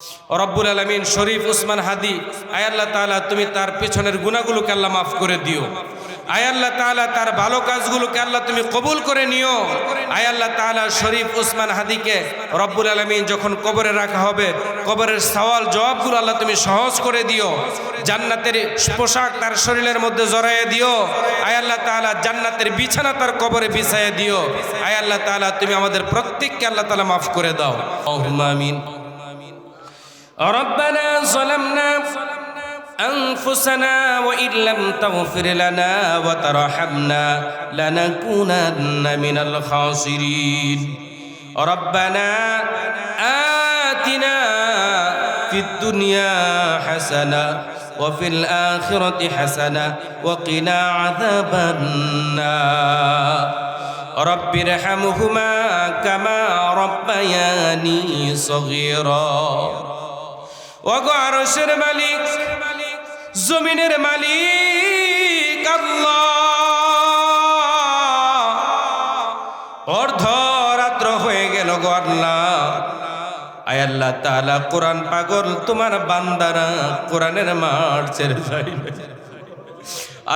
রব্বুল আলামিন শরীফ উসমান হাদি আয় আল্লাহ তাআলা তুমি তার পিছনের গুনাহগুলোকে আল্লাহ মাফ করে দিও। আয় আল্লাহ তাআলা তার ভালো কাজগুলোকে আল্লাহ তুমি কবুল করে নিও। আয় আল্লাহ তাআলা শরীফ উসমান হাদিকে রব্বুল আলামিন যখন কবরে রাখা হবে, কবরের সওয়াল জবাবগুলো আল্লাহ তুমি সহজ করে দিও। জান্নাতের পোশাক তার শরীরের মধ্যে জড়াইয়ে দিও। আয় আল্লাহ তাআলা জান্নাতের বিছানা তার কবরে বিছাইয়ে দিও। আয় আল্লাহ তাআলা তুমি আমাদের প্রত্যেককে আল্লাহ তাআলা মাফ করে দাও। আল্লাহুম্মা আমিন। ربنا ظلمنا أنفسنا وإن لم تغفر لنا وترحمنا لنكونن من الخاسرين ربنا آتنا في الدنيا حسنة وفي الآخرة حسنة وقنا عذاب النار رب ارحمهما كما ربياني صغيرا ওগো আরশের মালিক, জমিনের মালিক আল্লাহ, অর্ধরাত্র হয়ে গেল গো আল্লাহ। আয় আল্লাহ তাআলা কোরআন পাগল তোমার বান্দারা কোরআনের মাঠ ছেড়ে যায় না।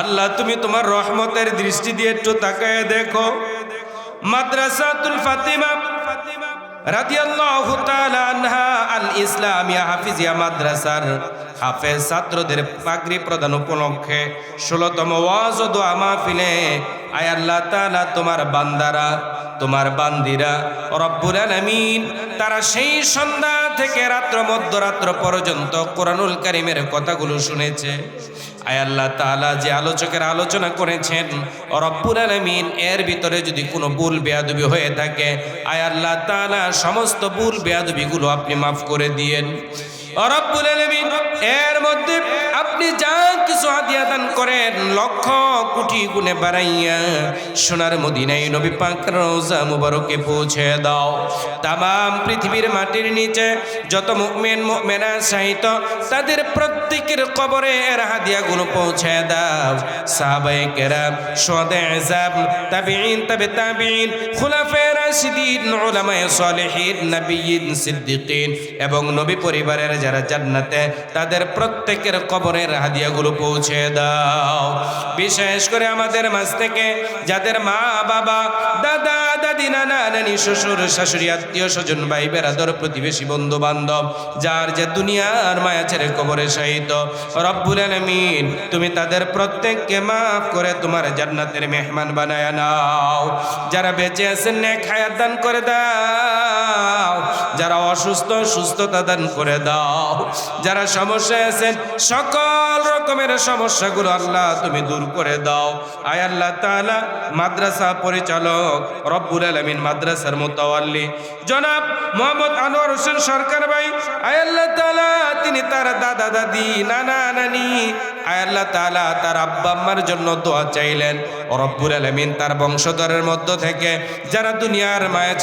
আল্লাহ তুমি তোমার রহমতের দৃষ্টি দিয়ে একটু তাকায় দেখো, মাদ্রাসাতুল ফাতিমা রাদিয়াল্লাহু তাআলা আনহা আল ইসলামিয়া হাফিজিয়া মাদ্রাসার হাফেজ ছাত্রদের পাগড়ি প্রদান উপলক্ষে 16তম ওয়াজ ও দোয়া মাহফিলে আয় আল্লাহ তাআলা তোমার বান্দারা তোমার বান্দিরা রব্বুল আলামিন তারা সেই সন্ধ্যা থেকে রাত্র মধ্যরাত্র পর্যন্ত কোরআনুল কারীমের কথাগুলো শুনেছে। আয় আল্লাহ তাআলা যে আলোচকের আলোচনা করেছেন রব্বুল আলামিন এর ভিতরে যদি কোনো ভুল বেয়াদবি হয়ে থাকে আয় আল্লাহ তাআলা সমস্ত ভুল বেয়াদবিগুলো আপনি মাফ করে দিয়েন রব্বুল আলামিন। এর মধ্যে আপনি যা কিছু হাদিয়া দান করেন লক্ষ কোটি গুণে বাড়াইয়া সোনার মদিনায় নবী পাকের রওজা মুবারকে পৌঁছে দাও। তামাম পৃথিবীর মাটির নিচে যত মুমিন মুমিনা শাহিত তাদের প্রত্যেকের কবরে এর হাদিয়াগুলো পৌঁছে দাও। সাহাবায়ে কেরাম, শুহাদায়ে আযম, তাবিঈন, তাবে তাবিঈন, খুলাফায়ে রাশিদিন, উলামায়ে সালেহিন, নবিয়্যিন, সিদ্দিকিন এবং নবী পরিবারের যারা জান্নাতে তাদের প্রত্যেকের কবরের হাদিয়াগুলো পৌঁছে দাও। বিশেষ করে আমাদের মাঝ থেকে যাদের মা বাবা, দাদা দাদি, নানা নানি, শ্বশুর শাশুড়ি, আত্মীয় স্বজন, ভাই বেরাদর, প্রতিবেশী, বন্ধু বান্ধব যার যে দুনিয়ার মায়া ছেড়ে কবরে শায়িত রব্বুল আলামিন তুমি তাদের প্রত্যেককে মাফ করে তোমার জান্নাতের মেহমান বানায় নাও। যারা বেঁচে আছেন নেক হায়াত দান করে দাও, যারা অসুস্থ সুস্থতা দান করে দাও, যারা সমস্যায় আছেন সকল রকমের সমস্যাগুলো আল্লাহ তুমি দূর করে দাও। আয় আল্লাহ তাআলা মাদ্রাসা পরিচালক রব্বুল আলামিন মাদ্রাসার মুতাওয়াল্লি জনাব মোহাম্মদ আনোয়ার হোসেন সরকার ভাই আয় আল্লাহ তাআলা তিনি তার দাদা দাদি, নানা নানি আয় আল্লাহ তাআলা তার আব্বা আম্মার জন্য দোয়া চাইলেন রব্বুল আলামিন তার বংশধরের মধ্য থেকে যারা দুনিয়ার মায়া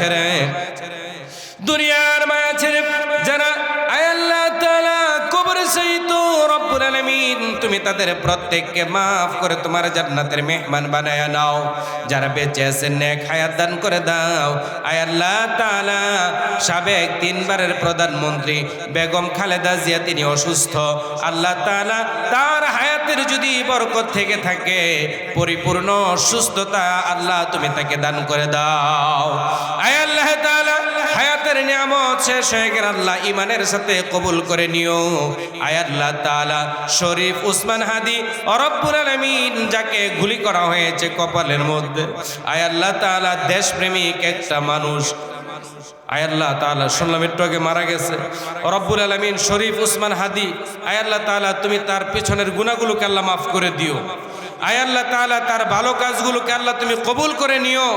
ছেড়ে যারা আয় আল্লাহ তাআলা কবরে শায়িত রব্বুল আলামিন তুমি তাদের প্রত্যেককে মাফ করে তোমার জান্নাতের মেহমান বানায়া নাও। যারা বেঁচে আছেন নেক হায়াত দান করে দাও। আয় আল্লাহ তাআলা সাবেক 3 বারের প্রধানমন্ত্রী বেগম খালেদা জিয়া তিনি অসুস্থ, আল্লাহ তাআলা তার হায়াতের যদি বরকত থেকে থাকে পরিপূর্ণ সুস্থতা আল্লাহ তুমি তাকে দান করে দাও। আয় আল্লাহ তাআলা হায়াতের নিয়ামত শেষ হয়ে গেলে আল্লাহ ইমানের সাথে কবুল করে নিও। আয় আল্লাহ তাআলা শরীফ উসমান হাদি রব্বুল আলামিন যাকে গুলি করা হয়েছে কপালের মধ্যে আয় আল্লাহ তাআলা দেশপ্রেমিক একটা মানুষ আয় আল্লাহ তাআলা শুনলাম একটু আগে মারা গেছে রব্বুল আলামিন শরীফ উসমান হাদি আয় আল্লাহ তাআলা তুমি তার পিছনের গুনাহগুলোকে আল্লাহ মাফ করে দিও। আয় আল্লাহ তাআলা তার ভালো কাজগুলোকে আল্লাহ তুমি কবুল করে নিও।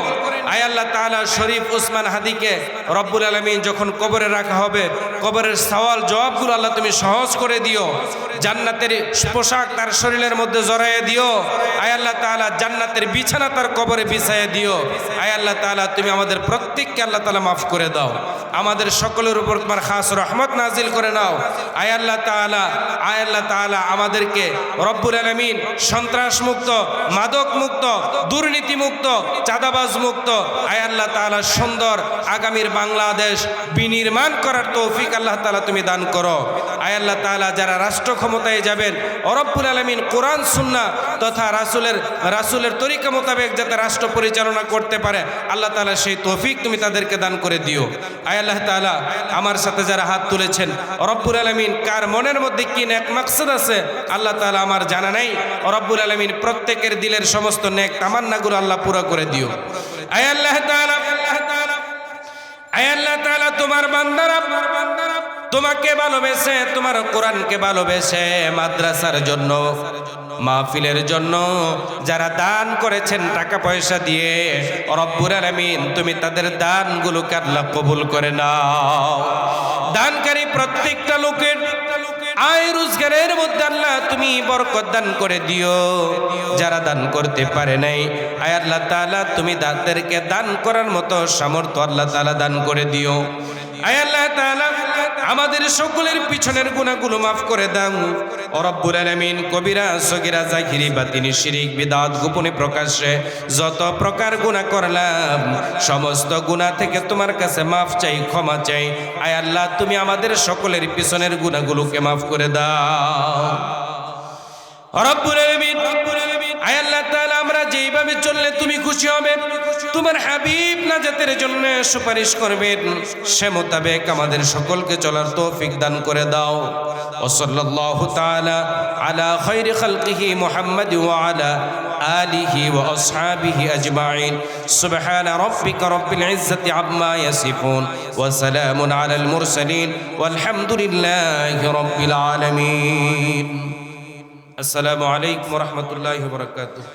আয় আল্লাহ তাআলা শরীফ উসমান হাদিকে রব্বুল আলামিন যখন কবরে রাখা হবে কবরের সওয়াল জবাবগুলো আল্লাহ তুমি সহজ করে দিও। জান্নাতের পোশাক তার শরীরের মধ্যে জড়াইয়ে দিও। আয় আল্লাহ তাআলা জান্নাতের বিছানা তার কবরে বিছাইয়ে দিও। আয় আল্লাহ তাআলা তুমি আমাদের প্রত্যেককে আল্লাহ তাআলা মাফ করে দাও। আমাদের সকলের উপর তোমার খাস রহমত নাজিল করে নাও। আয় আল্লাহ তাআলা আমাদেরকে রব্বুল আলামিন সন্ত্রাস মুক্ত, মাদক মুক্ত, দুর্নীতি মুক্ত, চাঁদাবাজ মুক্ত। আয় আল্লাহ তাআলা সুন্দর আগামীর বাংলাদেশ বিনির্মাণ করার তৌফিক আল্লাহ তাআলা তুমি দান করো। আয় আল্লাহ তাআলা যারা রাষ্ট্র ক্ষমতায় যাবেন, রব্বুল আলামিন কোরআন সুন্নাহ তথা রাসূলের তরিকা মোতাবেক যাতে রাষ্ট্র পরিচালনা করতে পারে, আল্লাহ তাআলা সেই তৌফিক তুমি তাদেরকে দান করে দিও। আয় আল্লাহ তাআলা আমার সাথে যারা হাত তুলেছেন, রব্বুল আলামিন কার মনের মধ্যে কি নেক মাকসাদ আছে আল্লাহ তাআলা আমার জানা নাই। রব্বুল আলামিন প্রত্যেকের দিলের সমস্ত নেক তামান্নাগুলো আল্লাহ পুরো করে দিও। আয় আল্লাহ তাআলা তোমার বান্দারা তোমাকে ভালোবেসে, তোমার কোরআনকে ভালোবেসে মাদ্রাসার জন্য, মাহফিলের জন্য যারা দান করেছেন টাকা পয়সা দিয়ে, রব্বুল আলামিন তুমি তাদের দানগুলোকে আল্লাহ কবুল করে নাও। দানকারী প্রত্যেকটা লোকের আয় রোজগারের মধ্যে আল্লাহ তুমি বরকত দান করে দিও। যারা দান করতে পারে নাই, আয় আল্লাহ তাআলা তুমি তাদেরকে দান করার মতো সামর্থ্য আল্লাহ তাআলা দান করে দিও। আয় আল্লাহ তাআলা আমাদের সকলের পিছনের গুনাহগুলো মাফ করে দাও। ও রব্বুল আলামিন কবিরা সগীরা জাহিরি বাতিনি শিরিক বিদআত গোপনে প্রকাশ্যে যত প্রকার গুনাহ করলাম, সমস্ত গুনাহ থেকে তোমার কাছে মাফ চাই, ক্ষমা চাই। আয় আল্লাহ তুমি আমাদের সকলের পিছনের গুনাহগুলোকে মাফ করে দাও। রব্বুল আলামিন আয় আল্লাহ তাআলা আমরা যেইভাবে চললে তুমি খুশি হবে, তোমার হাবিব নাজাতের জন্য সুপারিশ করবেন, সে মোতাবেক আমাদের সকলকে চলার তৌফিক দান করে দাও। ও সাল্লাল্লাহু তাআলা আলা খায়রি খালকিহি মুহাম্মাদ ওয়া আলা আলিহি ওয়া আসহাবিহি আজমাইন। সুবহানা রাব্বিকা রাব্বিল ইজ্জাতি আম্মা ইয়াসিফুন ওয়া সালামুন আলাল মুরসালিন ওয়ালহামদুলিল্লাহি রাব্বিল আলামিন। আসসালামু আলাইকুম ওয়া রাহমাতুল্লাহি ওয়া বারাকাতুহু।